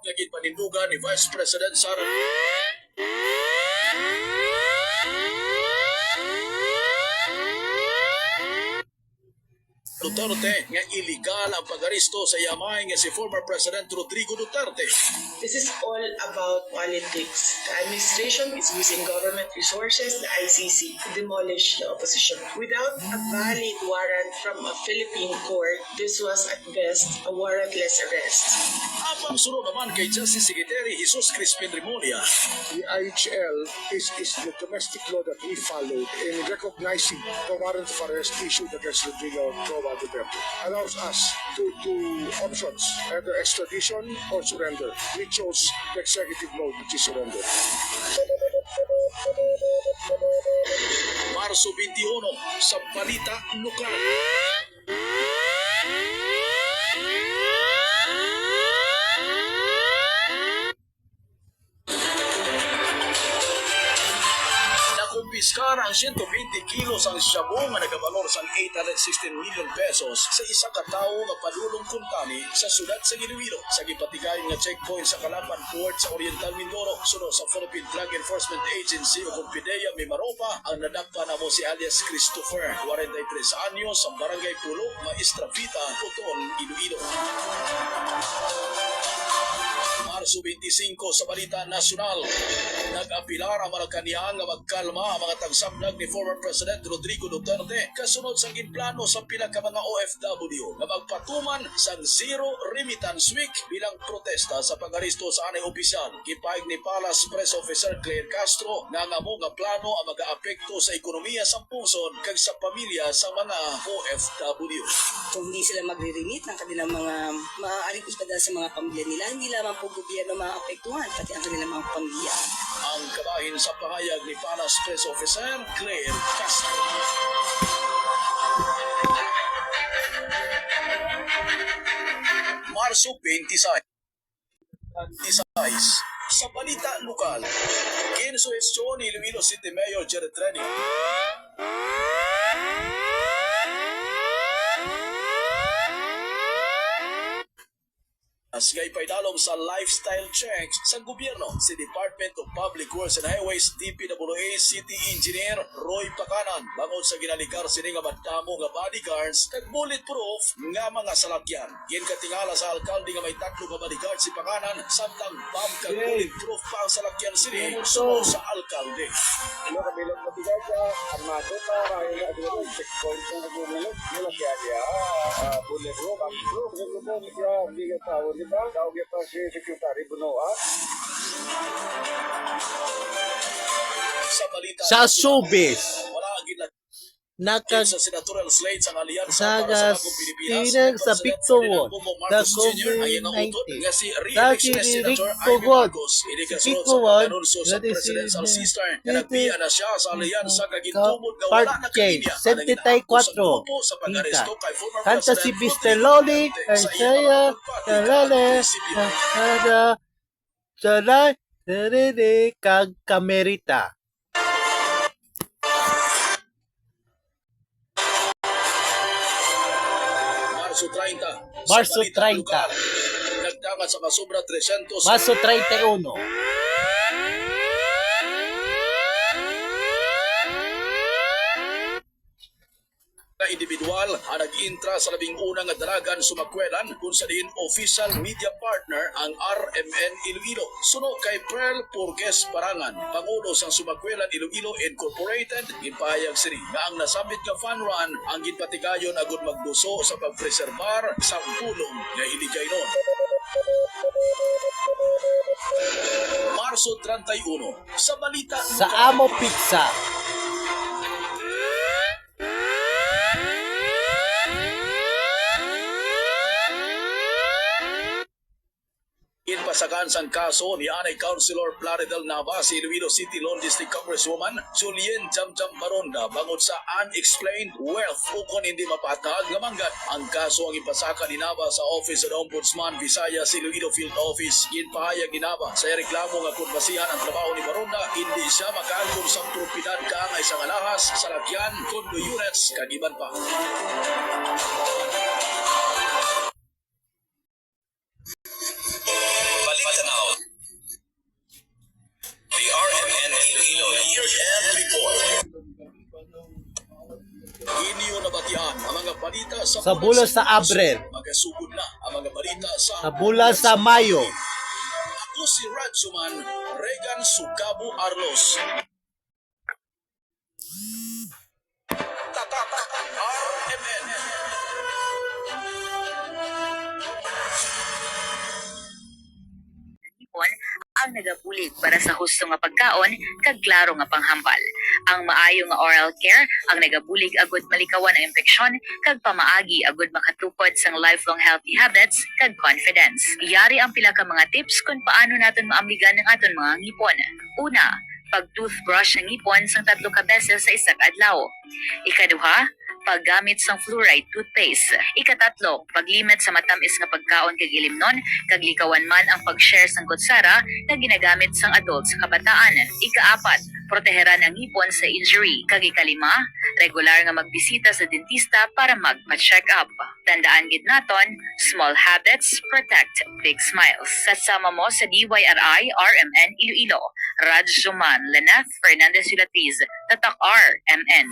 nga ginpanindugan ni Vice President Sara Duterte nga illegal ang pag-aristo sa yamay nga si former President Rodrigo Duterte. This is all about politics. The administration is using government resources, the ICC, to demolish the opposition. Without a valid warrant from a Philippine court, this was at best a warrantless arrest. Apang sunod naman kay Justice Secretary Jesus Crispin Remulla. The IHL is the domestic law that we followed in recognizing the warrant of arrest issued against Rodrigo Duterte. Allows us two options, either extradition or surrender. We chose the executive mode, which is surrender. Marso 21 sa Balita Lokal. Nakumpiskar ang 120 kilos ang shabu nga nagabalor sa 816 million pesos sa isa ka tawo nga padulong kumpani sa sudad sa Iloilo sa gipatigayon nga checkpoint sa Calapan Port sa Oriental Mindoro sunod sa Philippine Drug Enforcement Agency o Compidea Mimaropa ang nadakpan na mo si alias Christopher, 43 anyos, sa Barangay Pulo, Maestrafita, Puton, Iloilo. Marso 25 sa Balita Nasyonal. Nag-apilar ang Malacanang nga magkalma ang mga tagsabnag ni former President Rodrigo Duterte kasunod sa ginplano sa pila ka mga OFW na magpatuman sa Zero Remittance Week bilang protesta sa pag-aristo sa anay opisyal. Gipaig ni Palace Press Officer Claire Castro nga nga plano ang mag-aapekto sa ekonomiya sa puson kag sa pamilya sa mga OFW. Kung hindi sila magre-remit ng kanilang mga maaaring ispadala sa mga pamilya nila, hindi lamang po gobyerno maapektuhan, pati ang kanilang mga pamilya. Ang kabahin sa pahayag ni Palace Press Officer Claire Castro. Marso 26 sa Balita Lokal. Kinsuhestyon ni Iloilo City Mayor Jared Treni Asgay paidalom sa lifestyle checks sa gobyerno si Department of Public Works and Highways DPWA City Engineer Roy Pakanan bangod sa ginalikar sini nga madamo nga bodyguards kag bulletproof nga mga salakyan. Ginkatingala sa alkalde nga may 3 nga bodyguard si Pakanan samtang bomb kag bulletproof pa ang salakyan sini sunod sa alkalde. Ano kabilang matigaw ka, armado ka, kaya na doon, checkpoint kung nagulunod, nila kaya bullet room, bomb-proof, hindi ka tao, di ba? Tawag ito si Secretary Bunoa. Sa balita Sa showbiz, wala ang nakag sa senatorial slate sa alyansa sa para sa bagong Pilipinas tinag sa Pictuon, the COVID-19 COVID-19, nga si sa re-election na Senator Rico Ivy God, Marcos ini si kasunod sa Pictuon, pag-anunso sa that is presidential in- sister na nagbiya na siya sa alyansa kagitubod nga Part wala na K, kaniya 74, sa pag-aresto kay former kanta si President Mr. Rodrigo Loli, Duterte kay sa iyang Saya, mga pagpati Kalale, at prinsipyo. Saray, Sarere, kag Kamerita. Marso 30 Marso sa balita 30. lokal, nagdangat sa kasubra 300 Marso 31. na individual ang nag-intra sa labing unang nga dalagan sumakwelan kung sa diin official media partner ang RMN Iloilo. Suno kay Pearl Purges Parangan, Pangulo sang Sumakwelan Iloilo Incorporated, ginpahayag sini nga ang nasambit nga fun run ang ginpatigayon agud magduso sa pagpreserbar sa pulong nga iligay nun. Marso 31 sa balita Sa Amo Pizza. Inpasagan sang kaso ni Anay Councilor Plaridel Navas, Iloilo City Lawn District Congresswoman Julien Jamjam Maronda bangod sa unexplained wealth ukon hindi mapatag nga manggat. Ang kaso ang ipasaka ni Navas sa Office of the Ombudsman Visayas Iloilo Field Office. Ginpahayag ni Navas sa reklamo nga kung basihan ang trabaho ni Maronda, hindi siya makaangkon sa propiedad kaangay sa alahas, salakyan, condo units, kagiban pa. Balita ninyo nabatian ang mga balita Sa bulan sa Abril. Magasugod na ang mga balita sa Sa bulan sa Mayo. Ako si Radsuman Regan Sugabo Arlos. Tatak RMN. ang nagabulig para sa husto nga pagkaon kag klaro nga panghambal. Ang maayo nga oral care ang nagabulig agud malikawan ang infeksyon kag pamaagi agud makatukod sang lifelong healthy habits kag confidence. Iyari ang pila ka mga tips kung paano naton maambigan ang aton mga ngipon. Una, pag-toothbrush ng ngipon sang 3 ka beses sa isang adlaw. Ikaduha, paggamit sang fluoride toothpaste. Ikatatlo, paglimit sa matamis nga pagkaon kag ilimnon, kag likawan man ang pag-share sang kutsara na ginagamit sang adult sa kabataan. Ikaapat, proteheran ang ngipon sa injury. Kag ikalima, regular nga magbisita sa dentista para magpa-check up. Tandaan gid naton, small habits protect big smiles. Kasama mo sa DYRI RMN Iloilo, Raj Zuman, Leneth Fernandez Ulatiz, Tatak RMN.